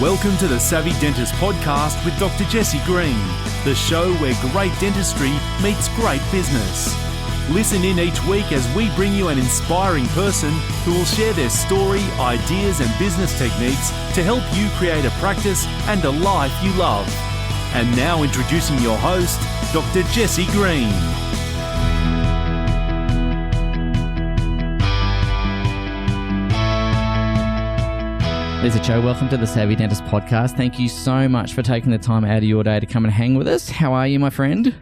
Welcome to the Savvy Dentist Podcast with Dr. Jesse Green, the show where great dentistry meets great business. Listen in each week as we bring you an inspiring person who will share their story, ideas and business techniques to help you create a practice and a life you love. And now introducing your host, Dr. Jesse Green. Liza Cho, welcome to the Savvy Dentist Podcast. Thank you so much for taking the time out of your day to come and hang with us. How are you, my friend?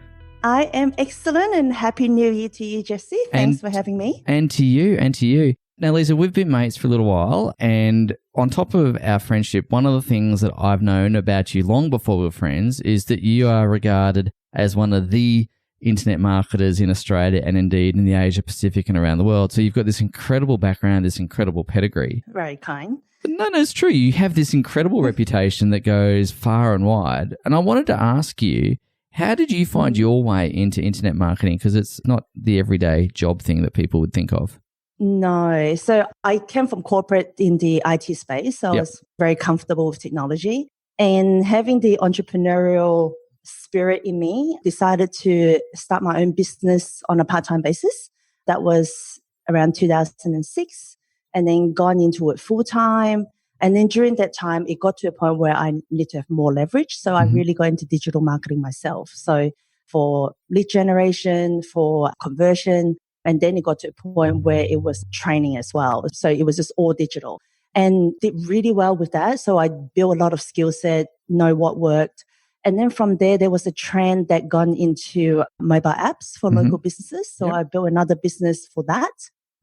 I am excellent, and Happy New Year to you, Jesse. Thanks for having me. And to you. Now, Liza, we've been mates for a little while, and on top of our friendship, one of the things that I've known about you long before we were friends is that you are regarded as one of the internet marketers in Australia and indeed in the Asia Pacific and around the world. So you've got this incredible background, this incredible pedigree. Very kind. No, it's true. You have this incredible reputation that goes far and wide. And I wanted to ask you, how did you find your way into internet marketing? Because it's not the everyday job thing that people would think of. No. So I came from corporate in the IT space. So I was very comfortable with technology. And having the entrepreneurial spirit in me, decided to start my own business on a part-time basis. That was around 2006. And then gone into it full-time. And then during that time, it got to a point where I need to have more leverage. So I really got into digital marketing myself. So for lead generation, for conversion, and then it got to a point where it was training as well. So it was just all digital and did really well with that. So I built a lot of skill set, know what worked. And then from there was a trend that gone into mobile apps for local businesses. So I built another business for that.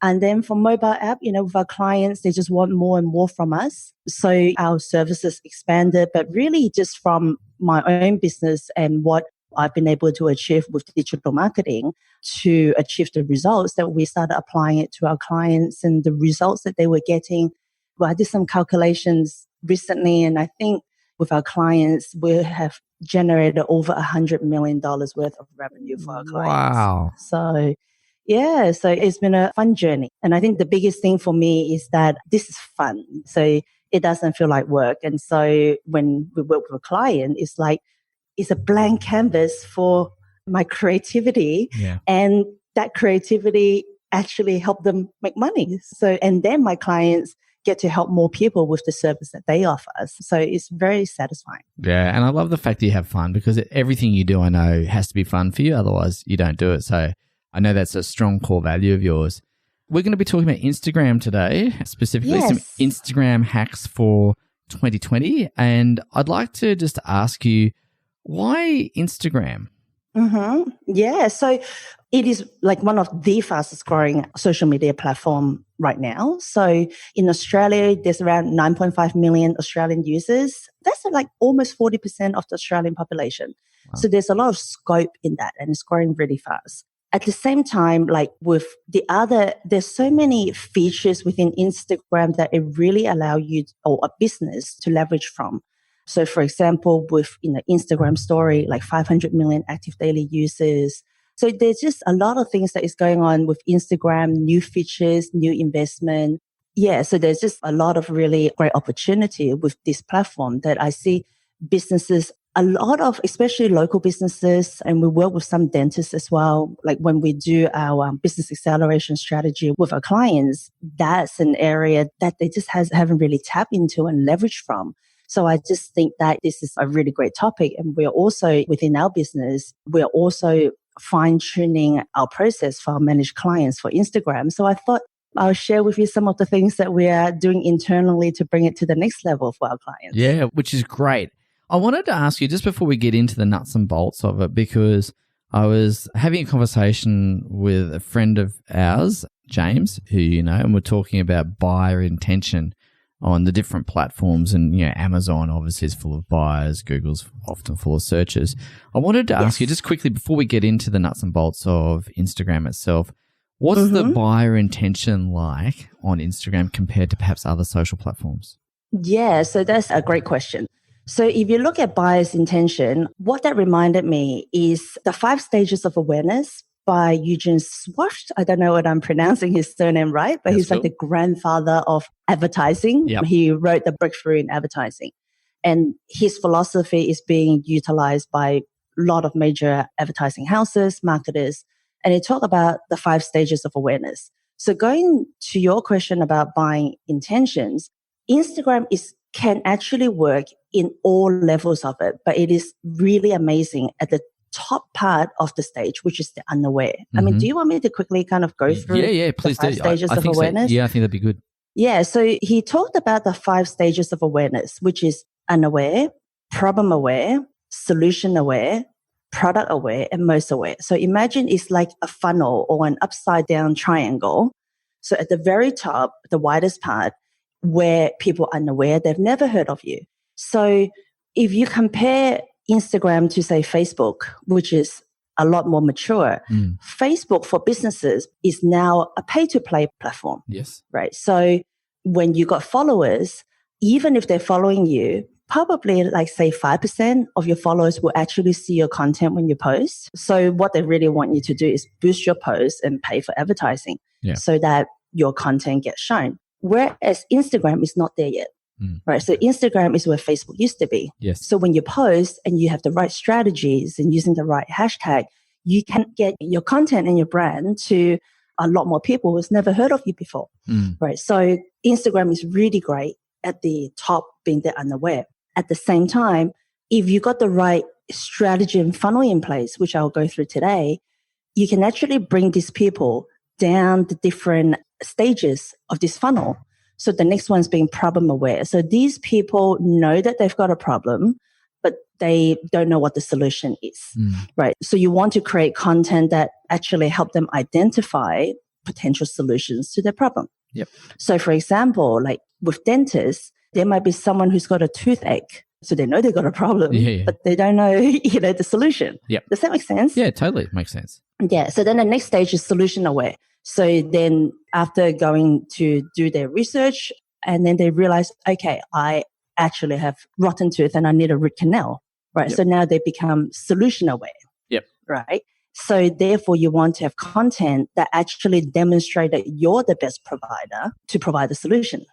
And then for mobile app, with our clients, they just want more and more from us. So our services expanded, but really just from my own business and what I've been able to achieve with digital marketing to achieve the results that we started applying it to our clients and the results that they were getting. Well, I did some calculations recently, and I think with our clients, we have generated over $100 million worth of revenue for our clients. Wow. So it's been a fun journey. And I think the biggest thing for me is that this is fun. So it doesn't feel like work. And so when we work with a client, it's like, it's a blank canvas for my creativity. Yeah. And that creativity actually helped them make money. So, and then my clients get to help more people with the service that they offer us. So it's very satisfying. Yeah. And I love the fact that you have fun, because everything you do, I know, has to be fun for you. Otherwise, you don't do it. So I know that's a strong core value of yours. We're going to be talking about Instagram today, specifically some Instagram hacks for 2020. And I'd like to just ask you, why Instagram? Yeah, so it is like one of the fastest growing social media platform right now. So in Australia, there's around 9.5 million Australian users. That's like almost 40% of the Australian population. Wow. So there's a lot of scope in that, and it's growing really fast. At the same time, like with there's so many features within Instagram that it really allow you or a business to leverage from. So for example, with Instagram story, like 500 million active daily users. So there's just a lot of things that is going on with Instagram, new features, new investment. Yeah, so there's just a lot of really great opportunity with this platform that I see businesses, a lot of, especially local businesses, and we work with some dentists as well. Like when we do our business acceleration strategy with our clients, that's an area that they just haven't really tapped into and leveraged from. So I just think that this is a really great topic. And we're also, within our business, we're also fine-tuning our process for our managed clients for Instagram. So I thought I'll share with you some of the things that we are doing internally to bring it to the next level for our clients. Yeah, which is great. I wanted to ask you, just before we get into the nuts and bolts of it, because I was having a conversation with a friend of ours, James, who you know, and we're talking about buyer intention on the different platforms. And, Amazon obviously is full of buyers. Google's often full of searches. I wanted to ask you just quickly, before we get into the nuts and bolts of Instagram itself, what's the buyer intention like on Instagram compared to perhaps other social platforms? Yeah, so that's a great question. So if you look at buyer's intention, what that reminded me is the 5 stages of awareness by Eugene Swash. I don't know what I'm pronouncing his surname right, but he's like the grandfather of advertising. Yep. He wrote The Breakthrough in Advertising. And his philosophy is being utilized by a lot of major advertising houses, marketers. And he talked about the 5 stages of awareness. So going to your question about buying intentions, Instagram can actually work in all levels of it, but it is really amazing at the top part of the stage, which is the unaware. I mean, do you want me to quickly kind of go through please the 5 stages of awareness? So. Yeah, I think that'd be good. Yeah, so he talked about the 5 stages of awareness, which is unaware, problem aware, solution aware, product aware, and most aware. So imagine it's like a funnel or an upside down triangle. So at the very top, the widest part, where people are unaware, they've never heard of you. So if you compare Instagram to, say, Facebook, which is a lot more mature, Facebook for businesses is now a pay-to-play platform. Yes. Right. So when you got followers, even if they're following you, probably like say 5% of your followers will actually see your content when you post. So what they really want you to do is boost your posts and pay for advertising so that your content gets shown. Whereas Instagram is not there yet. Right. So Instagram is where Facebook used to be. Yes. So when you post and you have the right strategies and using the right hashtag, you can get your content and your brand to a lot more people who's never heard of you before. Right. So Instagram is really great at the top, being the unaware. At the same time, if you got the right strategy and funnel in place, which I'll go through today, you can actually bring these people down the different stages of this funnel. So the next one's being problem aware. So these people know that they've got a problem, but they don't know what the solution is, right? So you want to create content that actually help them identify potential solutions to their problem. Yep. So for example, like with dentists, there might be someone who's got a toothache. So they know they've got a problem, but they don't know, the solution. Yep. Does that make sense? Yeah, totally. It makes sense. Yeah. So then the next stage is solution aware. So then after going to do their research, and then they realize, okay, I actually have rotten tooth and I need a root canal, right? Yep. So now they become solution aware. Yep. Right. So therefore you want to have content that actually demonstrate that you're the best provider to provide the solution.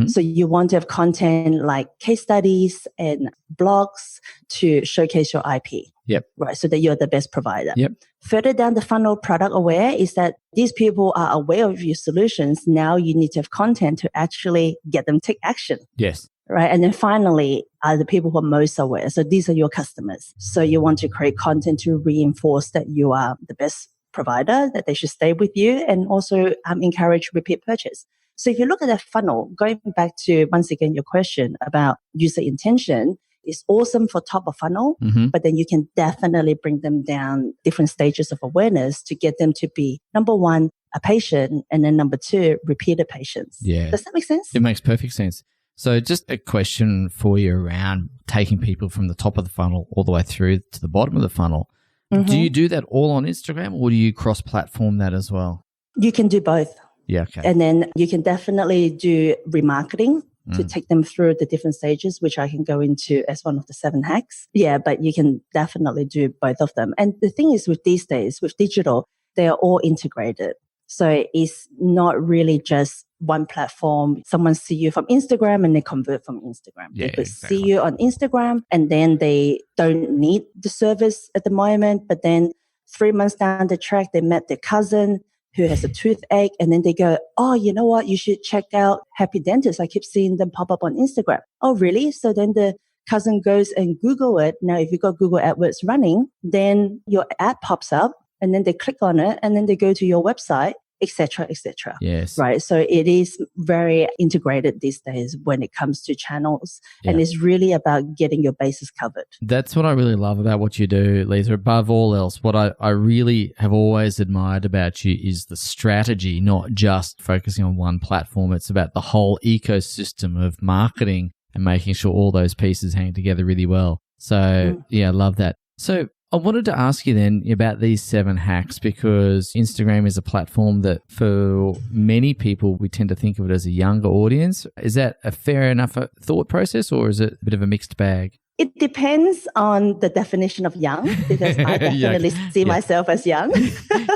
So you want to have content like case studies and blogs to showcase your IP. Yep. Right. So that you're the best provider. Yep. Further down the funnel, product aware is that these people are aware of your solutions. Now you need to have content to actually get them to take action. Yes. Right. And then finally are the people who are most aware. So these are your customers. So you want to create content to reinforce that you are the best provider, that they should stay with you, and also encourage repeat purchase. So if you look at that funnel, going back to, once again, your question about user intention, is awesome for top of funnel, but then you can definitely bring them down different stages of awareness to get them to be, number one, a patient, and then number two, repeated patients. Yeah. Does that make sense? It makes perfect sense. So just a question for you around taking people from the top of the funnel all the way through to the bottom of the funnel. Do you do that all on Instagram, or do you cross-platform that as well? You can do both. Yeah, okay. And then you can definitely do remarketing to take them through the different stages, which I can go into as one of the 7 hacks. Yeah, but you can definitely do both of them. And the thing is with these days, with digital, they are all integrated. So it's not really just one platform. Someone see you from Instagram and they convert from Instagram. Yeah, they could exactly. see you on Instagram and then they don't need the service at the moment. But then 3 months down the track, they met their cousin who has a toothache, and then they go, oh, you know what? You should check out Happy Dentist. I keep seeing them pop up on Instagram. Oh, really? So then the cousin goes and Google it. Now, if you've got Google AdWords running, then your ad pops up and then they click on it and then they go to your website, etc., etc. Yes. Right. So it is very integrated these days when it comes to channels, and it's really about getting your bases covered. That's what I really love about what you do, Liza. Above all else, what I really have always admired about you is the strategy, not just focusing on one platform. It's about the whole ecosystem of marketing and making sure all those pieces hang together really well. So yeah, I love that. So I wanted to ask you then about these 7 hacks, because Instagram is a platform that for many people, we tend to think of it as a younger audience. Is that a fair enough thought process, or is it a bit of a mixed bag? It depends on the definition of young, because I definitely see myself as young.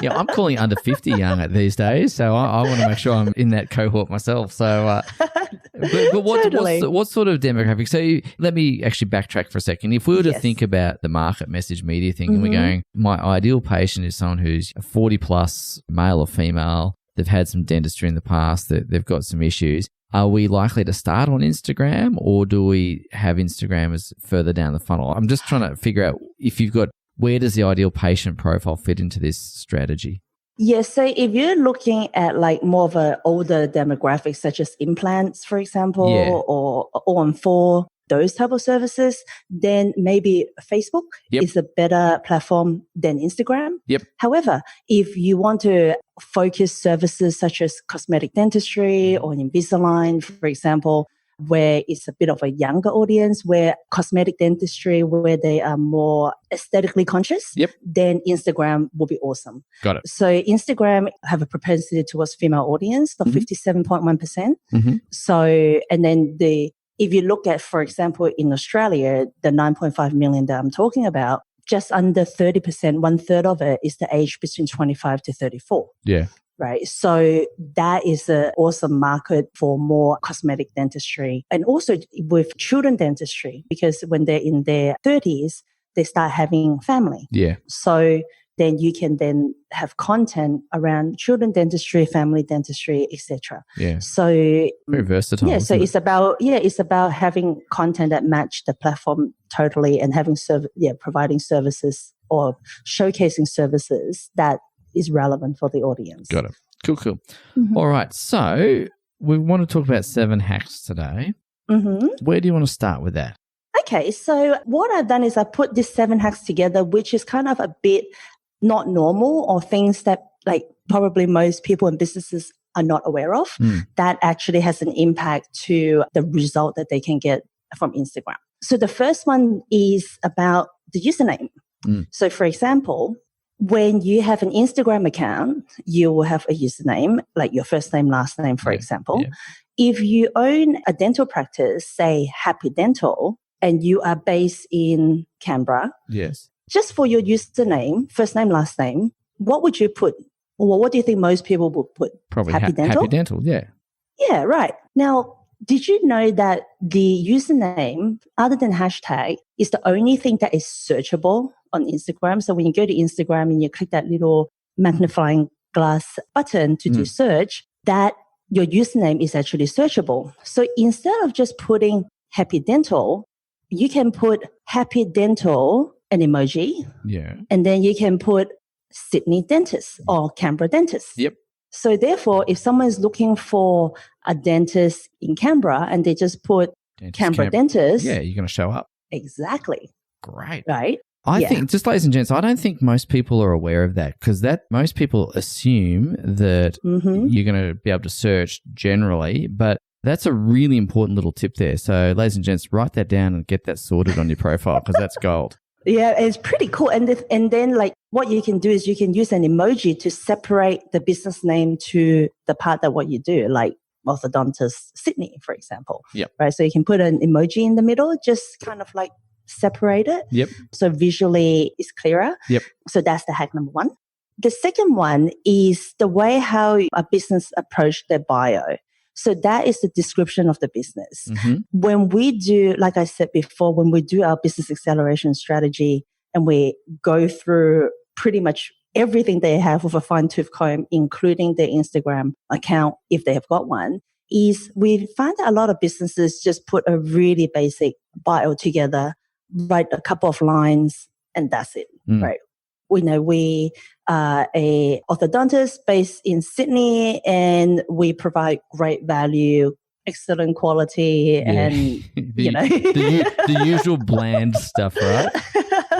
Yeah, I'm calling under 50 young these days, so I want to make sure I'm in that cohort myself. So But Totally. what sort of demographic? So let me actually backtrack for a second. If we were to Yes. think about the market message media thing, and we're going, my ideal patient is someone who's 40 plus, male or female. They've had some dentistry in the past. They've got some issues. Are we likely to start on Instagram, or do we have Instagram as further down the funnel? I'm just trying to figure out if you've got, where does the ideal patient profile fit into this strategy? Yes. So if you're looking at like more of an older demographic, such as implants, for example, or on4, those type of services, then maybe Facebook is a better platform than Instagram. Yep. However, if you want to focus services such as cosmetic dentistry or Invisalign, for example, where it's a bit of a younger audience, where cosmetic dentistry, where they are more aesthetically conscious, then Instagram will be awesome. Got it. So Instagram have a propensity towards female audience of 57.1%. So, and then if you look at, for example, in Australia, the 9.5 million that I'm talking about, just under 30%, 1/3 of it is the age between 25 to 34. Yeah. Right. So that is an awesome market for more cosmetic dentistry, and also with children dentistry, because when they're in their 30s, they start having family. Yeah. So then you can then have content around children dentistry, family dentistry, etc. Yeah. So very versatile. Yeah. So it's about having content that match the platform totally, and having providing services or showcasing services that is relevant for the audience. Got it. Cool. All right. So we want to talk about 7 hacks today. Where do you want to start with that? Okay. So what I've done is I put these 7 hacks together, which is kind of a bit not normal, or things that like probably most people and businesses are not aware of, that actually has an impact to the result that they can get from Instagram. So the first one is about the username. So for example, when you have an Instagram account, you will have a username, like your first name, last name, for example. Yeah. If you own a dental practice, say Happy Dental, and you are based in Canberra, yes, just for your username, first name, last name, what would you put? Or what do you think most people would put? Probably Happy Dental? Happy Dental, yeah. Yeah, right. Now, did you know that the username, other than hashtag, is the only thing that is searchable on Instagram? So when you go to Instagram and you click that little magnifying glass button to do search, that your username is actually searchable. So instead of just putting Happy Dental, you can put Happy Dental, an emoji. Yeah. And then you can put Sydney Dentist or Canberra Dentist. Yep. So therefore, if someone is looking for a dentist in Canberra and they just put Canberra Dentist. Yeah, you're going to show up. Exactly. Great. Right? I think, just ladies and gents, I don't think most people are aware of that, because most people assume that you're going to be able to search generally, but that's a really important little tip there. So ladies and gents, write that down and get that sorted on your profile, because that's gold. Yeah, it's pretty cool. And then like what you can do is you can use an emoji to separate the business name to the part that what you do, like orthodontist Sydney, for example. Yep. Right. So you can put an emoji in the middle, just kind of like separate it. Yep. So visually it's clearer. Yep. So that's the hack number 1. The second one is the way how a business approach their bio. So that is the description of the business. When we do, like I said before, when we do our business acceleration strategy and we go through pretty much everything they have with a fine-tooth comb, including their Instagram account, if they have got one, is we find that a lot of businesses just put a really basic bio together, write a couple of lines, and that's it, right? We know we are a orthodontist based in Sydney, and we provide great value, excellent quality, and the usual bland stuff, right?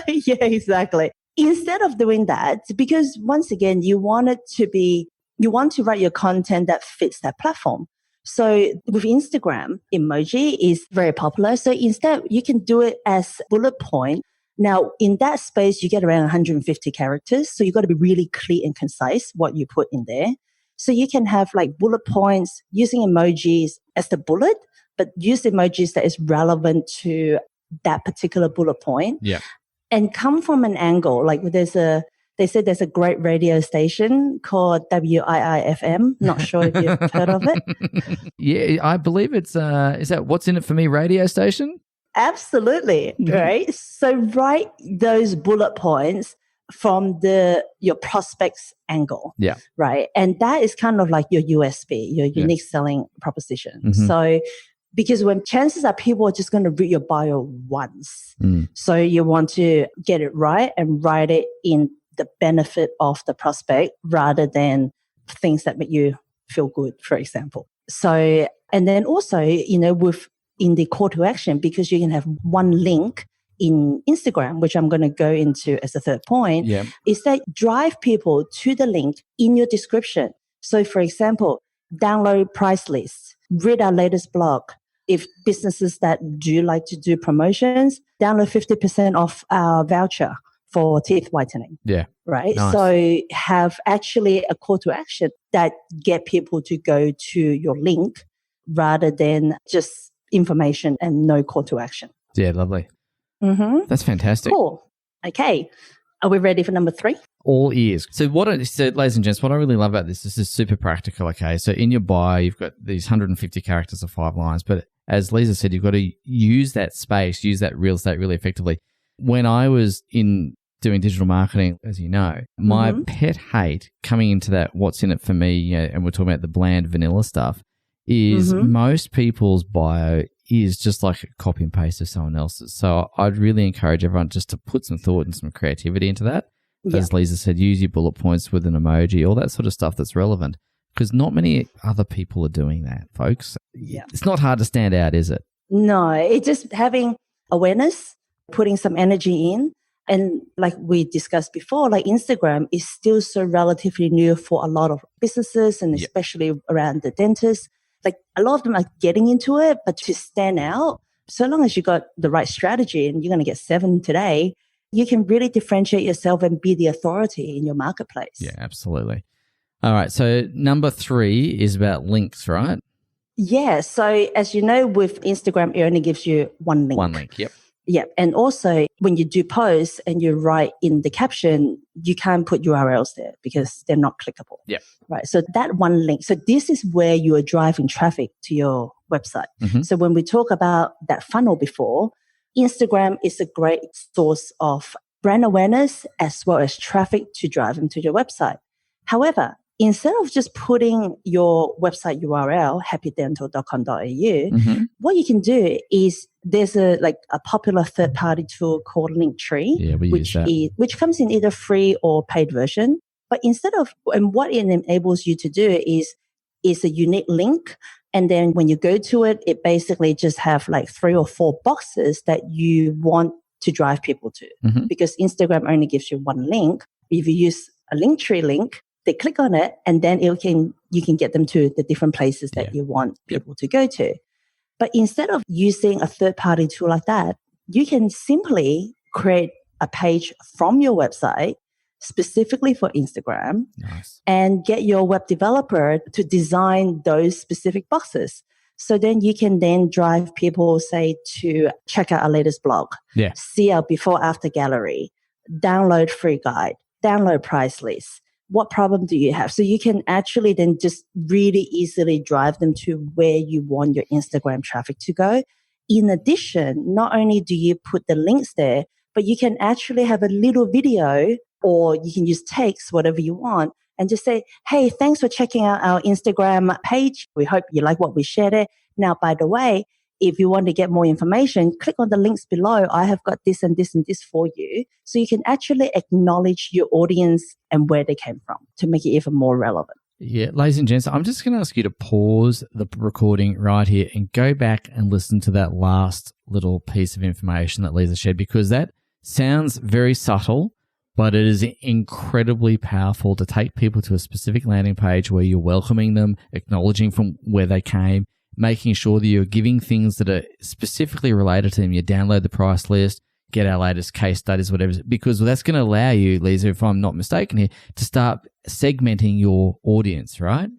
Yeah, exactly. Instead of doing that, because once again, you want to write your content that fits that platform. So with Instagram, emoji is very popular. So instead, you can do it as bullet point. Now, in that space, you get around 150 characters. So you got to be really clear and concise what you put in there. So you can have like bullet points using emojis as the bullet, but use emojis that is relevant to that particular bullet point. Yeah. And come from an angle, like there's a They said there's a great radio station called WIIFM. Not sure if you've heard of it. Yeah, I believe it's, is that What's in It for Me radio station? Absolutely, right? So write those bullet points from your prospect's angle, Yeah. right? And that is kind of like your USP, your unique selling proposition. Mm-hmm. So because when chances are people are just going to read your bio once. So you want to get it right and write it in the benefit of the prospect rather than things that make you feel good, for example. So, and then also, in the call to action, because you can have one link in Instagram, which I'm going to go into as a third point, is that drive people to the link in your description. So for example, download price lists, read our latest blog. If businesses that do like to do promotions, download 50% off our voucher for teeth whitening. Yeah. Right. Nice. So have actually a call to action that get people to go to your link rather than just information and no call to action. Yeah. Lovely. Mm-hmm. That's fantastic. Cool. Okay. Are we ready for number 3? All ears. So ladies and gents, what I really love about this is super practical. Okay. So in your bio, you've got these 150 characters of 5 lines, but as Liza said, you've got to use that space, use that real estate really effectively. When I was in doing digital marketing, as you know, my pet hate coming into that what's in it for me, and we're talking about the bland vanilla stuff, is most people's bio is just like a copy and paste of someone else's. So I'd really encourage everyone just to put some thought and some creativity into that. As Liza said, use your bullet points with an emoji, all that sort of stuff that's relevant, because not many other people are doing that, folks. Yeah. It's not hard to stand out, is it? No, it's just having awareness, putting some energy in. And like we discussed before, like Instagram is still so relatively new for a lot of businesses and especially around the dentists. Like a lot of them are getting into it, but to stand out, so long as you got the right strategy and you're going to get 7 today, you can really differentiate yourself and be the authority in your marketplace. Yeah, absolutely. All right. So number 3 is about links, right? Yeah. So as you know, with Instagram, it only gives you one link. One link. Yep. Yeah. And also when you do posts and you write in the caption, you can't put URLs there because they're not clickable. Yeah. Right. So that one link. So this is where you are driving traffic to your website. So when we talk about that funnel before, Instagram is a great source of brand awareness as well as traffic to drive them to your website. However, instead of just putting your website URL, happydental.com.au, what you can do is there's a popular third-party tool called Linktree, which comes in either free or paid version. But and what it enables you to do is a unique link. And then when you go to it, it basically just have like 3 or 4 boxes that you want to drive people to. Because Instagram only gives you one link. If you use a Linktree link, they click on it and then you can get them to the different places that you want people to go to. But instead of using a third-party tool like that, you can simply create a page from your website specifically for Instagram and get your web developer to design those specific boxes. So then you can then drive people, say, to check out our latest blog, see our before-after gallery, download free guide, download price list. What problem do you have? So you can actually then just really easily drive them to where you want your Instagram traffic to go. In addition, not only do you put the links there, but you can actually have a little video, or you can use text, whatever you want, and just say, hey, thanks for checking out our Instagram page. We hope you like what we shared it. Now, by the way, if you want to get more information, click on the links below. I have got this and this and this for you. So you can actually acknowledge your audience and where they came from to make it even more relevant. Yeah, ladies and gents, I'm just going to ask you to pause the recording right here and go back and listen to that last little piece of information that Liza shared, because that sounds very subtle, but it is incredibly powerful to take people to a specific landing page where you're welcoming them, acknowledging from where they came, making sure that you're giving things that are specifically related to them. You download the price list, get our latest case studies, whatever, because that's going to allow you, Liza, if I'm not mistaken here, to start segmenting your audience, right?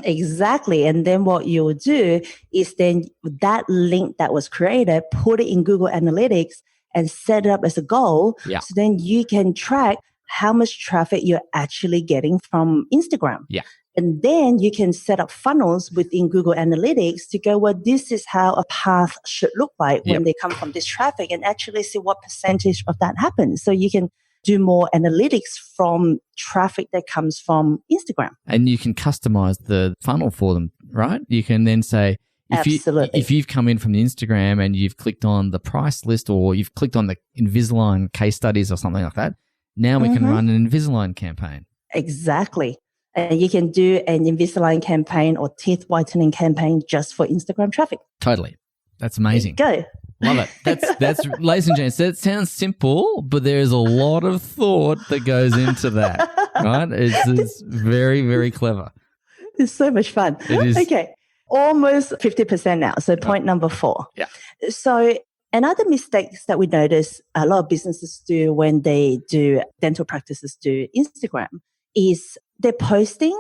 Exactly. And then what you'll do is then that link that was created, put it in Google Analytics and set it up as a goal. So then you can track how much traffic you're actually getting from Instagram. Yeah. And then you can set up funnels within Google Analytics to go, well, this is how a path should look like when they come from this traffic, and actually see what percentage of that happens. So you can do more analytics from traffic that comes from Instagram. And you can customize the funnel for them, right? You can then say, if you've come in from the Instagram and you've clicked on the price list, or you've clicked on the Invisalign case studies or something like that, now we can run an Invisalign campaign. Exactly. And you can do an Invisalign campaign or teeth whitening campaign just for Instagram traffic. Totally. That's amazing. There you go. Love it. That's ladies and gents, that sounds simple, but there's a lot of thought that goes into that, right? It's very, very clever. It's so much fun. It is. Okay. Almost 50% now. So point number 4. Yeah. So another mistakes that we notice a lot of businesses do when they do dental practices do Instagram is they're posting,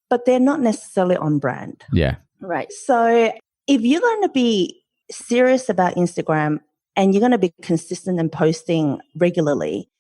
but they're not necessarily on brand. Yeah. Right. So if you're going to be serious about Instagram and you're going to be consistent and posting regularly,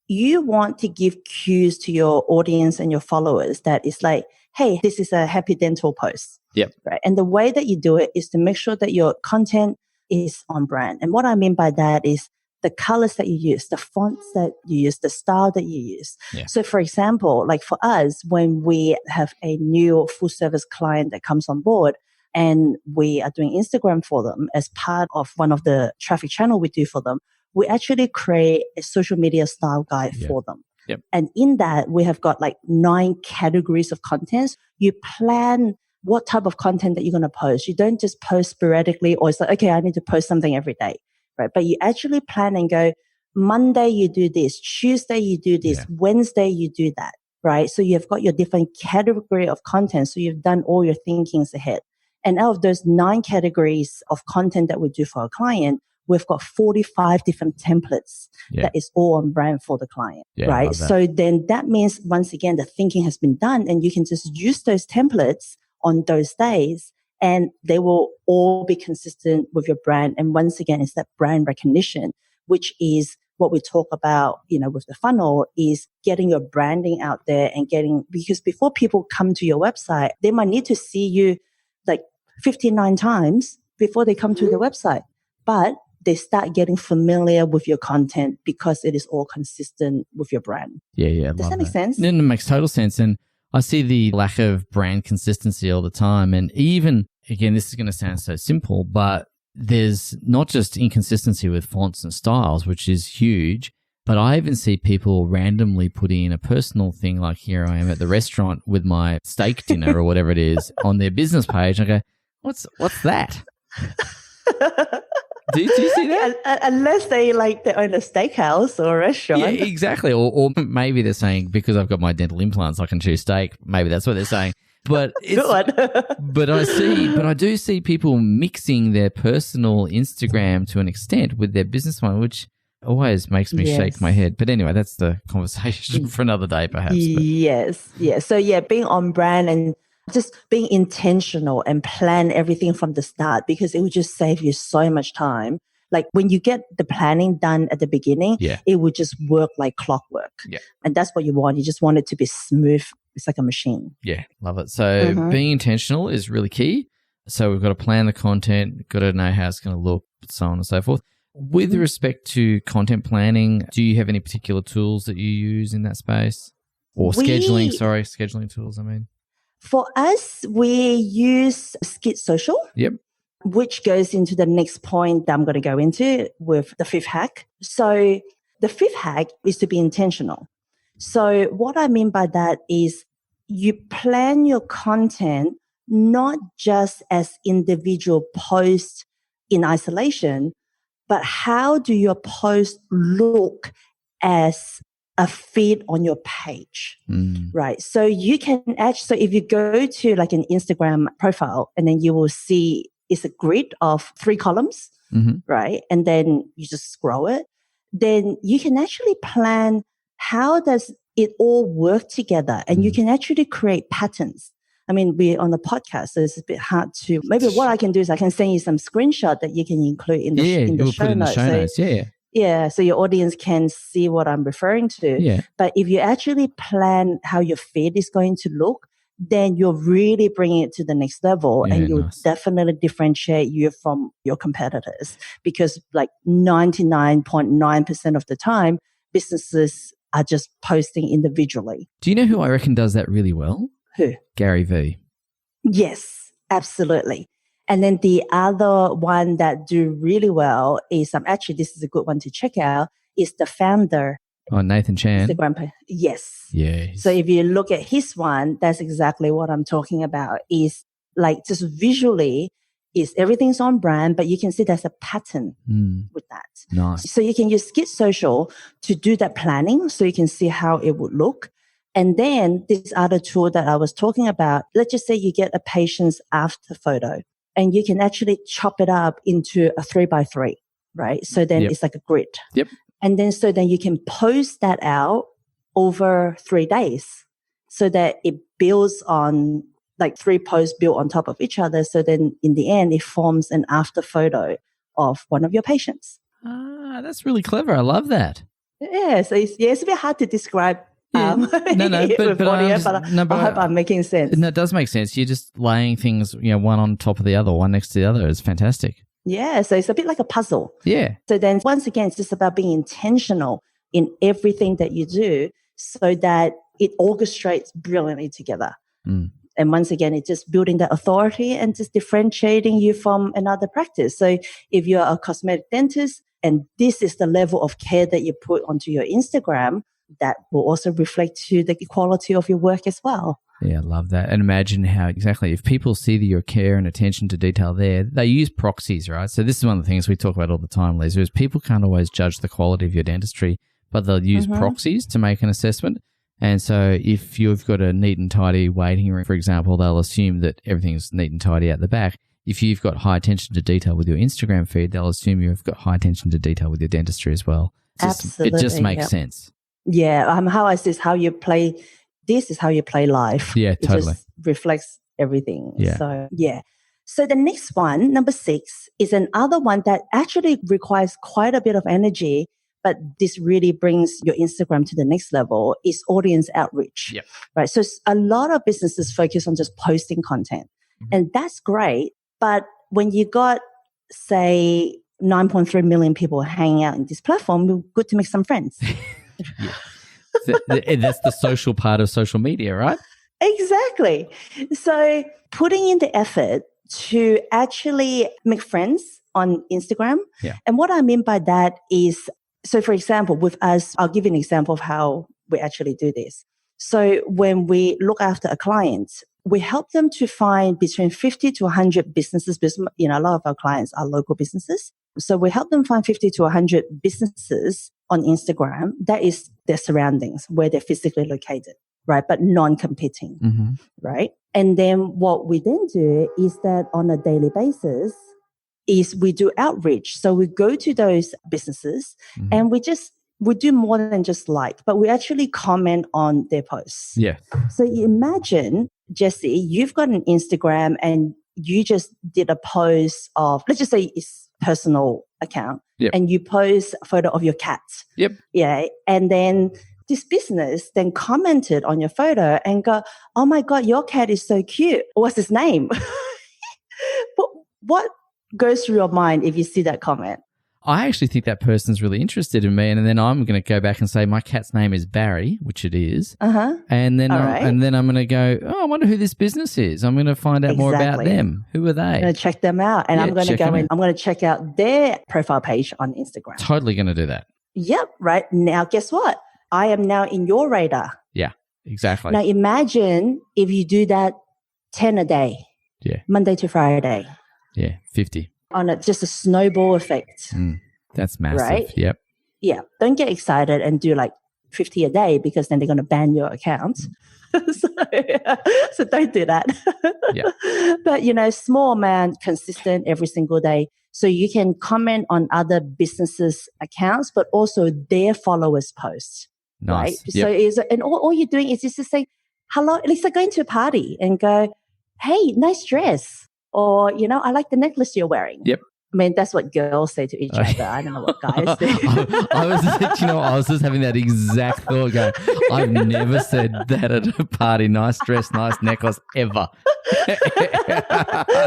you want to give cues to your audience and your followers that it's like, hey, this is a happy dental post. Yep. Right. And the way that you do it is to make sure that your content is on brand. And what I mean by that is the colors that you use, the fonts that you use, the style that you use. Yeah. So for example, like for us, when we have a new full service client that comes on board and we are doing Instagram for them as part of one of the traffic channel we do for them, we actually create a social media style guide for them. Yep. And in that, we have got like 9 categories of contents. You plan what type of content that you're going to post. You don't just post sporadically or it's like, okay, I need to post something every day, right? But you actually plan and go, Monday you do this, Tuesday you do this, Wednesday you do that, right? So you've got your different category of content. So you've done all your thinkings ahead. And out of those 9 categories of content that we do for a client, we've got 45 different templates that is all on brand for the client, right? So then that means, once again, the thinking has been done and you can just use those templates on those days and they will all be consistent with your brand. And once again, it's that brand recognition, which is what we talk about, with the funnel, is getting your branding out there and because before people come to your website, they might need to see you like 59 times before they come to the website. But they start getting familiar with your content because it is all consistent with your brand. Yeah. Does that make sense? No, it makes total sense. And I see the lack of brand consistency all the time. And even, again, this is going to sound so simple, but there's not just inconsistency with fonts and styles, which is huge, but I even see people randomly putting in a personal thing like, here I am at the restaurant with my steak dinner or whatever it is on their business page. I go, what's that? Do you see that? Unless they own a steakhouse or a restaurant. Yeah, exactly. Or maybe they're saying, because I've got my dental implants, I can choose steak. Maybe that's what they're saying. But but I do see people mixing their personal Instagram to an extent with their business one, which always makes me shake my head. But anyway, that's the conversation for another day, perhaps. But. Yes. So being on brand and just being intentional and plan everything from the start, because it would just save you so much time. Like when you get the planning done at the beginning, it would just work like clockwork. Yeah. And that's what you want. You just want it to be smooth. It's like a machine. Yeah, love it. So being intentional is really key. So we've got to plan the content, got to know how it's going to look, so on and so forth. With respect to content planning, do you have any particular tools that you use in that space? Or scheduling tools, I mean. For us, we use Skit Social. Yep. Which goes into the next point that I'm going to go into with the 5th hack. So the 5th hack is to be intentional. So what I mean by that is you plan your content not just as individual posts in isolation, but how do your post look as a feed on your page, right? So you can so if you go to like an Instagram profile and then you will see it's a grid of 3 columns, right? And then you just scroll it. Then you can actually plan how does it all work together, and you can actually create patterns. I mean, we're on the podcast, so it's a bit hard to. Maybe what I can do is I can send you some screenshot that you can include in the show notes. Yeah, so your audience can see what I'm referring to. Yeah. But if you actually plan how your feed is going to look, then you're really bringing it to the next level, Yeah, and you'll nice. definitely differentiate you from your competitors, because like 99.9% of the time, businesses are just posting individually. Do you know who I reckon does that really well? Who? Gary Vee. Yes, absolutely. And then the other one that do really well is, actually, this is a good one to check out, is the founder. Oh, Nathan Chan. Instagram page. Yes. Yeah. So if you look at his one, that's exactly what I'm talking about. Is like just visually, is everything's on brand, but you can see there's a pattern with that. Nice. So you can use Skit Social to do that planning, so you can see how it would look. And then this other tool that I was talking about, let's just say you get a patient's after photo, and you can actually chop it up into a 3x3, right? So then it's like a grid. Yep. And then so then you can post that out over 3 days, so that it builds on like 3 posts built on top of each other. So then in the end, it forms an after photo of one of your patients. Ah, that's really clever. I love that. Yeah, so it's a bit hard to describe. Yeah. But I hope I'm making sense. No, it does make sense. You're just laying things, one on top of the other, one next to the other. It's fantastic. Yeah, so it's a bit like a puzzle. Yeah. So then once again, it's just about being intentional in everything that you do, so that it orchestrates brilliantly together. And once again, it's just building that authority and just differentiating you from another practice. So if you're a cosmetic dentist and this is the level of care that you put onto your Instagram, that will also reflect to the quality of your work as well. Yeah, I love that. And imagine how exactly, if people see your care and attention to detail there, they use proxies, right? So this is one of the things we talk about all the time, Liza, is people can't always judge the quality of your dentistry, but they'll use proxies to make an assessment. And so if you've got a neat and tidy waiting room, for example, they'll assume that everything's neat and tidy at the back. If you've got high attention to detail with your Instagram feed, they'll assume you've got high attention to detail with your dentistry as well. Absolutely. It just makes sense. Yeah, how I say how you play, this is how you play life. Yeah, totally. It just reflects everything. Yeah. So, yeah. So the next one, number 6, is another one that actually requires quite a bit of energy, but this really brings your Instagram to the next level, is audience outreach. Yep. Right. So a lot of businesses focus on just posting content, and that's great. But when you got, say, 9.3 million people hanging out in this platform, it's good to make some friends. That's the social part of social media, right? Exactly. So putting in the effort to actually make friends on Instagram. Yeah. And what I mean by that is, so for example, with us, I'll give you an example of how we actually do this. So when we look after a client, we help them to find between 50 to 100 businesses. A lot of our clients are local businesses. So we help them find 50 to 100 businesses on Instagram. That is their surroundings, where they're physically located, right? But non-competing, right? And then what we then do is that on a daily basis is we do outreach. So we go to those businesses and we do more than just like, but we actually comment on their posts. Yeah. So you imagine, Jesse, you've got an Instagram and you just did a post of, let's just say it's personal account, and you post a photo of your cat. Yep. Yeah. And then this business then commented on your photo and go, "Oh my God, your cat is so cute. What's his name?" But what goes through your mind if you see that comment? I actually think that person's really interested in me, and then I'm going to go back and say my cat's name is Barry, which it is. And then I'm going to go, oh, I wonder who this business is. I'm going to find out more about them. Who are they? I'm going to check them out, and I'm going to go in. I'm going to check out their profile page on Instagram. Totally going to do that. Yep. Right. Now, guess what? I am now in your radar. Yeah, exactly. Now, imagine if you do that 10 a day. Yeah. Monday to Friday. Yeah, 50. On just a snowball effect. That's massive. Right? Yep. Yeah. Don't get excited and do like 50 a day, because then they're going to ban your account. So don't do that. Yeah. But, small amount, consistent every single day. So you can comment on other businesses' accounts, but also their followers' posts. Nice. Right? So and all you're doing is just to say, hello, at least they're going to a party and go, hey, nice dress. Or, I like the necklace you're wearing. Yep. I mean, that's what girls say to each other. I don't know what guys say. I was just having that exact thought going, I've never said that at a party. Nice dress, nice necklace, ever.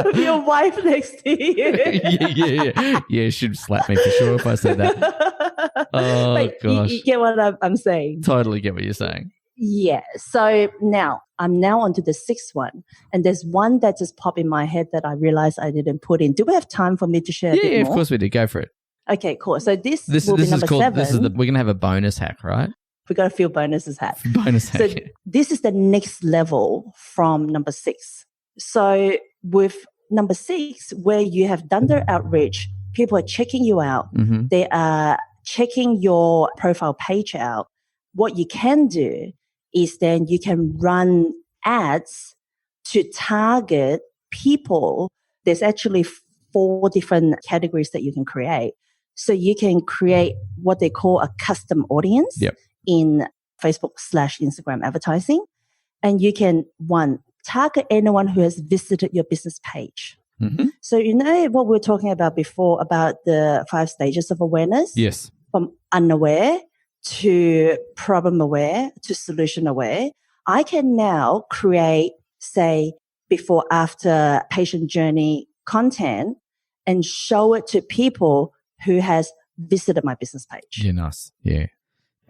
With your wife next to you. Yeah, she'd slap me for sure if I said that. Oh, but gosh. You get what I'm saying. Totally get what you're saying. Yeah. So now I'm now onto the sixth one. And there's one that just popped in my head that I realized I didn't put in. Do we have time for me to share a bit more? Yeah, of course we do. Go for it. Okay, cool. So this will be number 7. We're going to have a bonus hack, right? We've got a few bonuses hack. Bonus hack. So this is the next level from number 6. So with number 6, where you have done their outreach, people are checking you out. Mm-hmm. They are checking your profile page out. What you can do is then you can run ads to target people. There's actually 4 different categories that you can create. So you can create what they call a custom audience in Facebook/Instagram advertising. And you can, 1, target anyone who has visited your business page. Mm-hmm. So you know what we were talking about before about the 5 stages of awareness? Yes. From unaware to problem aware to solution aware. I can now create, say, before after patient journey content and show it to people who has visited my business page. Yeah, nice. Yeah.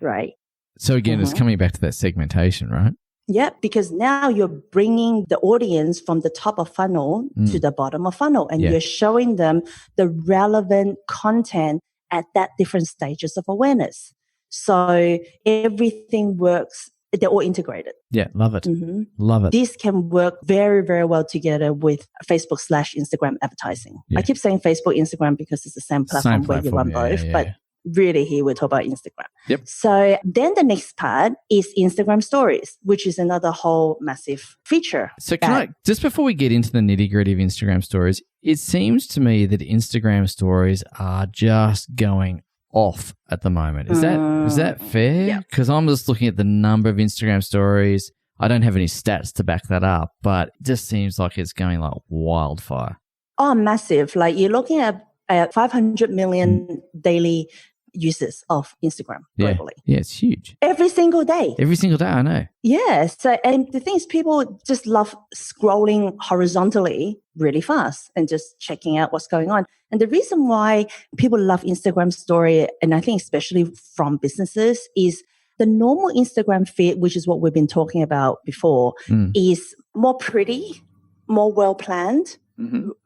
Right. So again, it's coming back to that segmentation, right? Yeah, because now you're bringing the audience from the top of funnel to the bottom of funnel, and you're showing them the relevant content at that different stages of awareness. So everything works. They're all integrated. Yeah, love it. Mm-hmm. Love it. This can work very, very well together with Facebook/Instagram advertising. Yeah. I keep saying Facebook, Instagram because it's the same platform where you run both, but really here we're talking about Instagram. Yep. So then the next part is Instagram stories, which is another whole massive feature. So can I, just before we get into the nitty-gritty of Instagram stories, it seems to me that Instagram stories are just going off at the moment. Is that fair? Because I'm just looking at the number of Instagram stories. I don't have any stats to back that up, but it just seems like it's going like wildfire. Oh, massive. Like you're looking at 500 million daily users of Instagram globally. Yeah, it's huge. Every single day. Every single day, I know. Yeah. So, and the thing is, people just love scrolling horizontally really fast and just checking out what's going on. And the reason why people love Instagram story, and I think especially from businesses, is the normal Instagram feed, which is what we've been talking about before, is more pretty, more well-planned,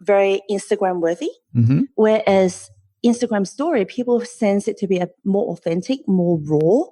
very Instagram worthy. Whereas Instagram story, people sense it to be a more authentic, more raw.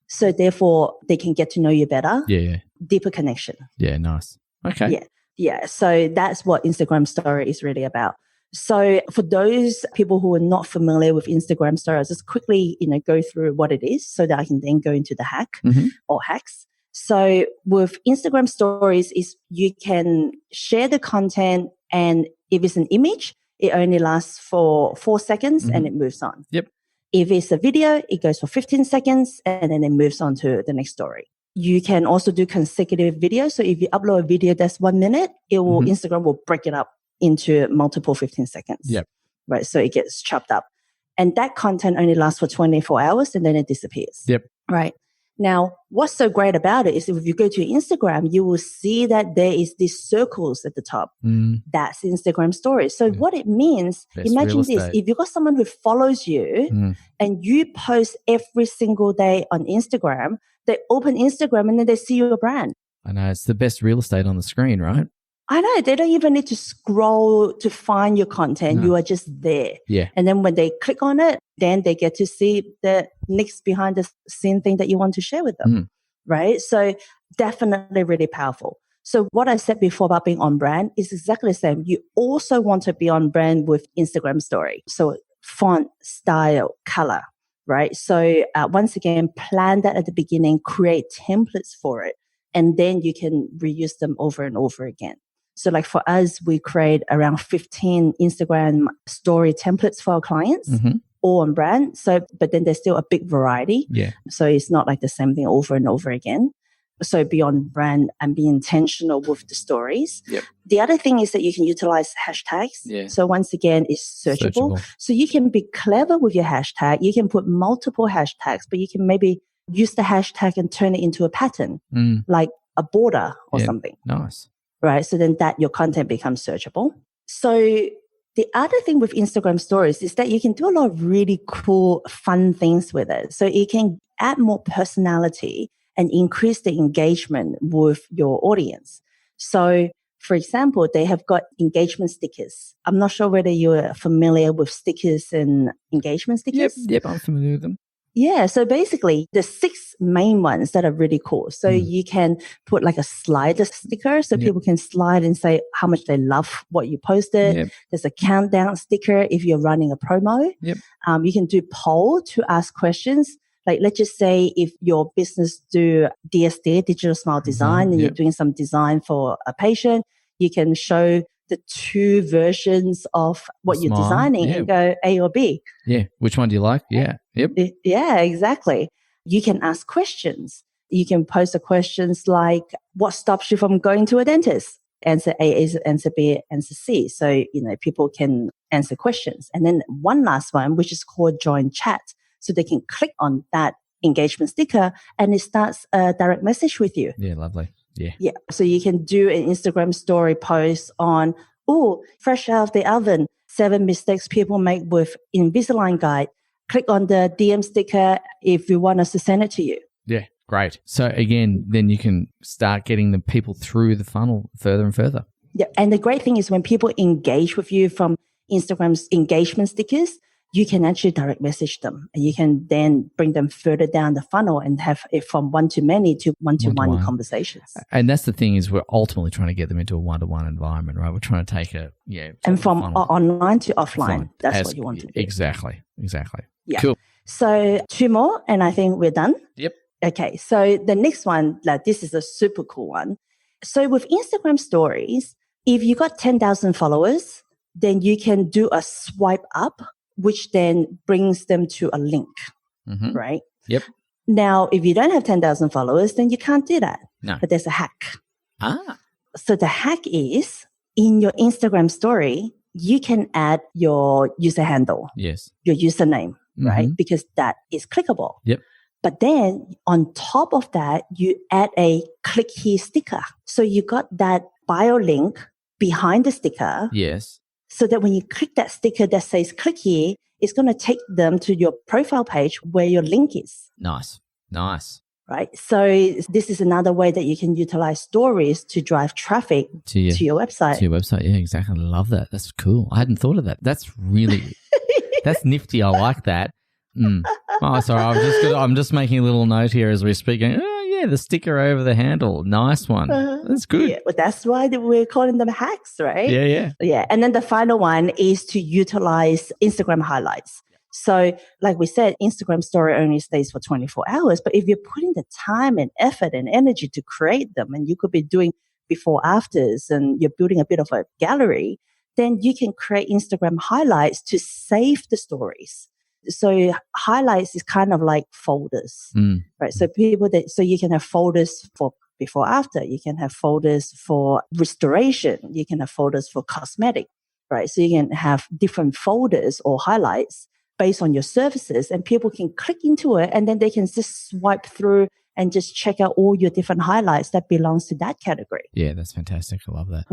So therefore they can get to know you better. Yeah. Deeper connection. Yeah, nice. Okay. Yeah. So that's what Instagram story is really about. So for those people who are not familiar with Instagram story, I'll just quickly, go through what it is so that I can then go into the hack or hacks. So with Instagram stories is you can share the content, and if it's an image, it only lasts for 4 seconds and it moves on. Yep. If it's a video, it goes for 15 seconds and then it moves on to the next story. You can also do consecutive videos. So if you upload a video that's 1 minute, Instagram will break it up into multiple 15 seconds. Yep. Right. So it gets chopped up. And that content only lasts for 24 hours and then it disappears. Yep. Right. Now, what's so great about it is if you go to Instagram, you will see that there is these circles at the top. That's Instagram stories. So what it means, imagine this, if you've got someone who follows you and you post every single day on Instagram, they open Instagram and then they see your brand. I know, it's the best real estate on the screen, right? I know. They don't even need to scroll to find your content. No. You are just there. Yeah. And then when they click on it, then they get to see the next behind the scene thing that you want to share with them. Right? So definitely really powerful. So what I said before about being on brand is exactly the same. You also want to be on brand with Instagram story. So font, style, color, right? So once again, plan that at the beginning, create templates for it, and then you can reuse them over and over again. So like for us, we create around 15 Instagram story templates for our clients, all on brand. So, but then there's still a big variety. Yeah. So it's not like the same thing over and over again. So beyond brand and be intentional with the stories. Yep. The other thing is that you can utilize hashtags. Yeah. So once again, it's searchable. So you can be clever with your hashtag. You can put multiple hashtags, but you can maybe use the hashtag and turn it into a pattern, like a border or something. Nice. Right. So then that your content becomes searchable. So the other thing with Instagram stories is that you can do a lot of really cool, fun things with it. So it can add more personality and increase the engagement with your audience. So, for example, they have got engagement stickers. I'm not sure whether you're familiar with stickers and engagement stickers. Yep, I'm familiar with them. Yeah, so basically the 6 main ones that are really cool. So you can put like a slider sticker so people can slide and say how much they love what you posted. Yep. There's a countdown sticker if you're running a promo. Yep. You can do poll to ask questions. Like, let's just say if your business do DSD, digital smile design, and you're doing some design for a patient, you can show the 2 versions of what you're designing and go A or B. Yeah. Which one do you like? Yeah. Yep. Yeah, exactly. You can ask questions. You can post the questions like, what stops you from going to a dentist? Answer A is answer B, answer C. So, people can answer questions. And then one last one, which is called join chat. So they can click on that engagement sticker and it starts a direct message with you. Yeah, lovely. Yeah. Yeah. So you can do an Instagram story post on, fresh out of the oven, 7 mistakes people make with Invisalign guide. Click on the DM sticker if you want us to send it to you. Yeah, great. So again, then you can start getting the people through the funnel further and further. Yeah. And the great thing is when people engage with you from Instagram's engagement stickers, you can actually direct message them and you can then bring them further down the funnel and have it from one-to-many to one-to-one conversations. And that's the thing is we're ultimately trying to get them into a one-to-one environment, right? We're trying to take and from online to offline. That's what you want to do. Exactly. Yeah. Cool. So 2 more and I think we're done. Yep. Okay. So the next one, this is a super cool one. So with Instagram stories, if you got 10,000 followers, then you can do a swipe up, which then brings them to a link, right? Yep. Now, if you don't have 10,000 followers, then you can't do that. No. But there's a hack. So the hack is in your Instagram story, you can add your user handle. Yes. Your username, right? Because that is clickable. Yep. But then on top of that, you add a click here sticker. So you got that bio link behind the sticker. Yes. So that when you click that sticker that says click here, it's going to take them to your profile page where your link is. Nice. Right. So this is another way that you can utilize stories to drive traffic to your website. To your website. Yeah, exactly. I love that. That's cool. I hadn't thought of that. That's really, that's nifty. I like that. Oh, sorry. I'm just making a little note here as we're speaking. The sticker over the handle. Nice one. That's good. Yeah, well, that's why we're calling them hacks, right? Yeah. And then the final one is to utilize Instagram highlights. So like we said, Instagram story only stays for 24 hours. But if you're putting the time and effort and energy to create them, and you could be doing before afters and you're building a bit of a gallery, then you can create Instagram highlights to save the stories. So highlights is kind of like folders, right? So so you can have folders for before, after. You can have folders for restoration. You can have folders for cosmetic, right? So you can have different folders or highlights based on your services, and people can click into it and then they can just swipe through and just check out all your different highlights that belongs to that category. Yeah, that's fantastic. I love that.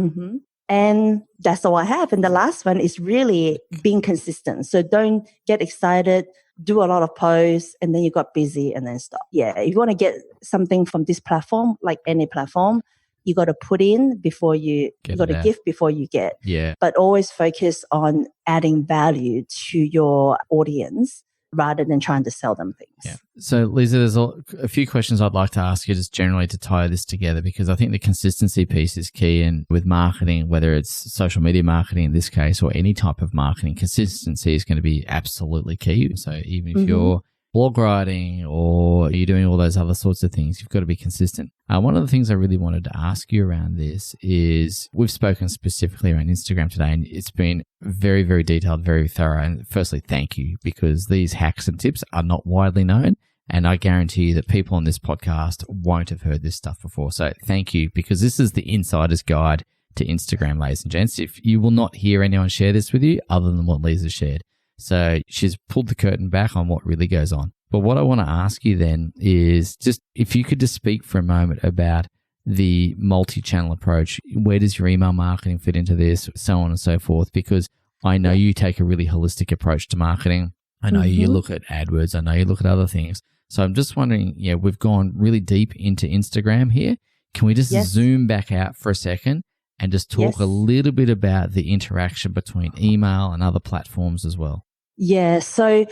And that's all I have. And the last one is really being consistent. So don't get excited, do a lot of posts, and then you got busy and then stop. Yeah, if you want to get something from this platform, like any platform, you got to put in before you got to give before you get. Yeah. But always focus on adding value to your audience rather than trying to sell them things. Yeah. So, Liza, there's a few questions I'd like to ask you just generally to tie this together, because I think the consistency piece is key. And with marketing, whether it's social media marketing in this case or any type of marketing, consistency is going to be absolutely key. So even if you're blog writing or you're doing all those other sorts of things, you've got to be consistent. One of the things I really wanted to ask you around this is we've spoken specifically around Instagram today, and it's been very, very detailed, very thorough. And firstly, thank you, because these hacks and tips are not widely known. And I guarantee you that people on this podcast won't have heard this stuff before. So thank you, because this is the insider's guide to Instagram, ladies and gents. If you will not hear anyone share this with you other than what Liza shared. So she's pulled the curtain back on what really goes on. But what I want to ask you then is just if you could just speak for a moment about the multi-channel approach. Where does your email marketing fit into this? So on and so forth, because I know you take a really holistic approach to marketing. I know you look at AdWords. I know you look at other things. So I'm just wondering, we've gone really deep into Instagram here. Can we just zoom back out for a second and just talk a little bit about the interaction between email and other platforms as well? Yeah. So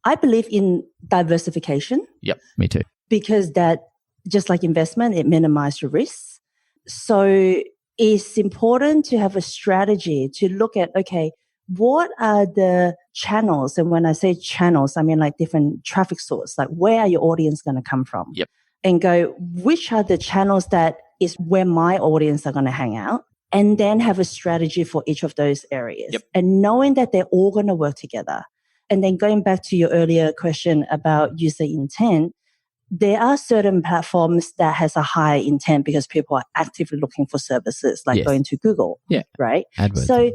I believe in diversification. Yep, me too. Because that, just like investment, it minimizes your risks. So it's important to have a strategy to look at, okay, what are the channels? And when I say channels, I mean like different traffic sources, like where are your audience going to come from? Yep. And go, which are the channels that is where my audience are going to hang out? And then have a strategy for each of those areas. Yep. And knowing that they're all going to work together. And then going back to your earlier question about user intent, there are certain platforms that has a high intent because people are actively looking for services, like going to Google. Yeah. Right? AdWords. So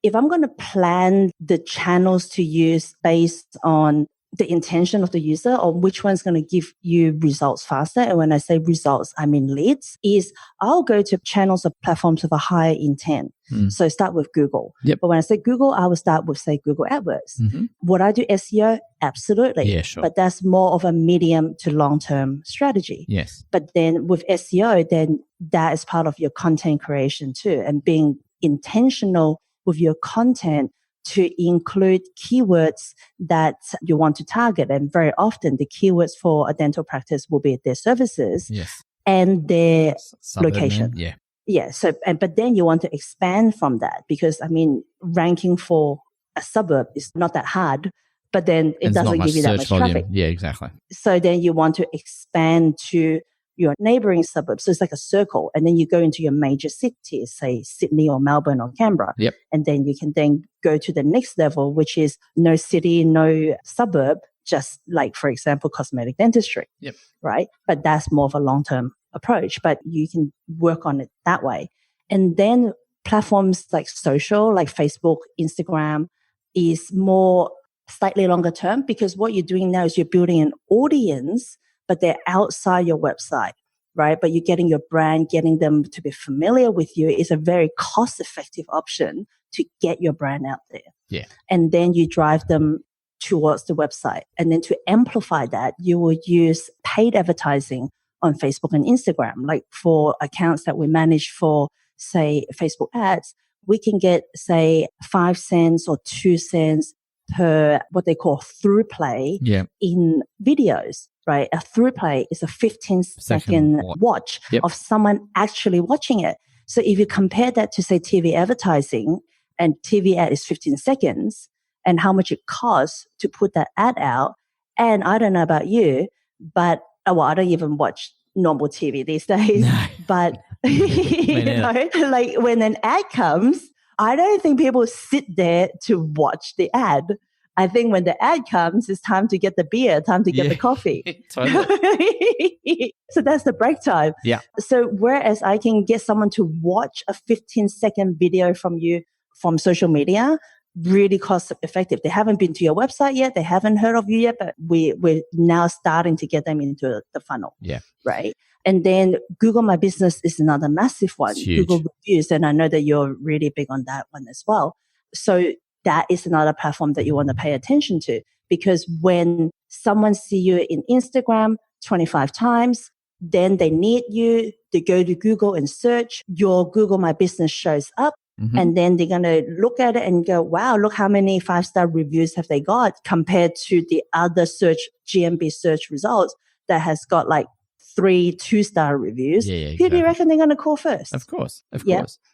if I'm going to plan the channels to use based on the intention of the user or which one's going to give you results faster, and when I say results, I mean leads, is I'll go to channels or platforms with a higher intent. So start with Google. Yep. But when I say Google, I will start with, say, Google AdWords. Would I do SEO? Absolutely. Yeah, sure. But that's more of a medium to long-term strategy. Yes. But then with SEO, then that is part of your content creation too, and being intentional with your content to include keywords that you want to target. And very often the keywords for a dental practice will be their services and their location. Yeah. Yeah. So, but then you want to expand from that because, I mean, ranking for a suburb is not that hard, but then it doesn't give you that much traffic. Yeah, exactly. So then you want to expand to your neighboring suburbs. So it's like a circle. And then you go into your major cities, say Sydney or Melbourne or Canberra. Yep. And then you can then go to the next level, which is no city, no suburb, just like, for example, cosmetic dentistry. Yep. Right. But that's more of a long-term approach, but you can work on it that way. And then platforms like social, like Facebook, Instagram is more slightly longer term because what you're doing now is you're building an audience, but they're outside your website, right? But you're getting your brand, getting them to be familiar with you is a very cost-effective option to get your brand out there. Yeah. And then you drive them towards the website. And then to amplify that, you will use paid advertising on Facebook and Instagram. Like for accounts that we manage for, say, Facebook ads, we can get, say, 5 cents or 2 cents per what they call through play in videos, right? A through play is a 15-second watch of someone actually watching it. So if you compare that to, say, TV advertising, and TV ad is 15 seconds, and how much it costs to put that ad out, and I don't know about you, but I don't even watch normal TV these days, but you know, like when an ad comes, I don't think people sit there to watch the ad. I think when the ad comes, it's time to get the beer, time to get the coffee. Totally. So that's the break time. Yeah. So whereas I can get someone to watch a 15-second video from you from social media, really cost effective. They haven't been to your website yet. They haven't heard of you yet, but we're now starting to get them into the funnel. Yeah. Right. And then Google My Business is another massive one. Google Reviews. And I know that you're really big on that one as well. So that is another platform that you want to pay attention to, because when someone see you in Instagram 25 times, then they need you to go to Google and search. Your Google My Business shows up. And then they're going to look at it and go, wow, look how many 5-star reviews have they got compared to the other search, GMB search results that has got like 3 2-star reviews. Who do you reckon they're going to call first? Of course.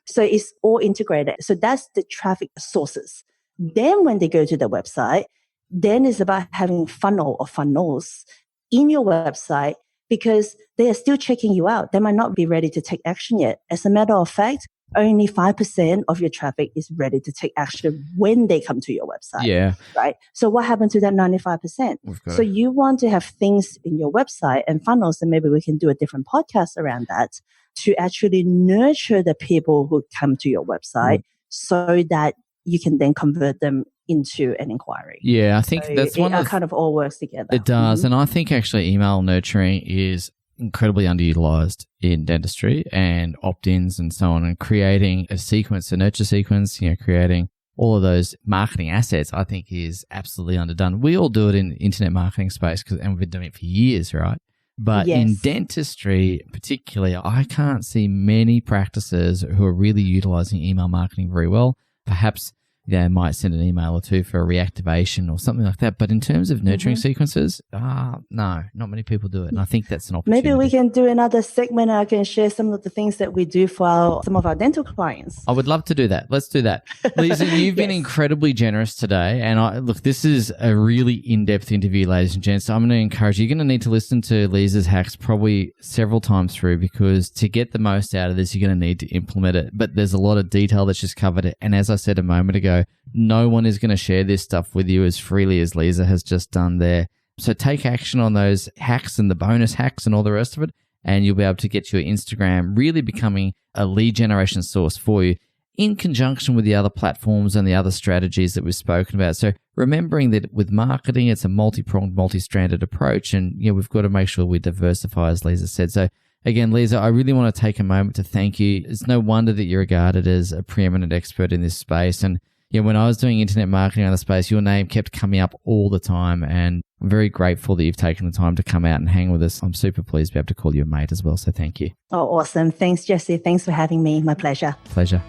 So it's all integrated. So that's the traffic sources. Then when they go to the website, then it's about having funnel or funnels in your website, because they are still checking you out. They might not be ready to take action yet. As a matter of fact, only 5% of your traffic is ready to take action when they come to your website. Yeah. Right. So what happened to that 95%? So you want to have things in your website and funnels, and maybe we can do a different podcast around that to actually nurture the people who come to your website so that you can then convert them into an inquiry. Yeah, I think that's one of kind of all works together. It does. And I think actually email nurturing is incredibly underutilized in dentistry, and opt-ins and so on, and creating a sequence, a nurture sequence, creating all of those marketing assets, I think is absolutely underdone. We all do it in the internet marketing space and we've been doing it for years, right? But in dentistry particularly, I can't see many practices who are really utilizing email marketing very well. Perhaps they might send an email or two for a reactivation or something like that. But in terms of nurturing sequences, no, not many people do it. And I think that's an opportunity. Maybe we can do another segment and I can share some of the things that we do for some of our dental clients. I would love to do that. Let's do that. Liza, you've been incredibly generous today. And look, this is a really in-depth interview, ladies and gents. So I'm going to encourage you. You're going to need to listen to Liza's hacks probably several times through, because to get the most out of this, you're going to need to implement it. But there's a lot of detail that's just covered it. And as I said a moment ago, no one is going to share this stuff with you as freely as Liza has just done there. So take action on those hacks and the bonus hacks and all the rest of it, and you'll be able to get your Instagram really becoming a lead generation source for you in conjunction with the other platforms and the other strategies that we've spoken about. So remembering that with marketing, it's a multi-pronged, multi-stranded approach, and we've got to make sure we diversify, as Liza said. So again, Liza, I really want to take a moment to thank you. It's no wonder that you're regarded as a preeminent expert in this space. And when I was doing internet marketing on the space, your name kept coming up all the time. And I'm very grateful that you've taken the time to come out and hang with us. I'm super pleased to be able to call you a mate as well. So thank you. Oh, awesome. Thanks, Jesse. Thanks for having me. My pleasure. Pleasure.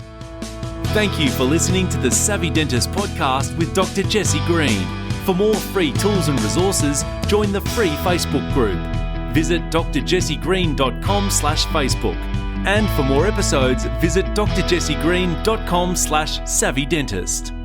Thank you for listening to the Savvy Dentist podcast with Dr. Jesse Green. For more free tools and resources, join the free Facebook group. Visit drjessegreen.com/Facebook. And for more episodes, visit drjessegreen.com/savvydentist.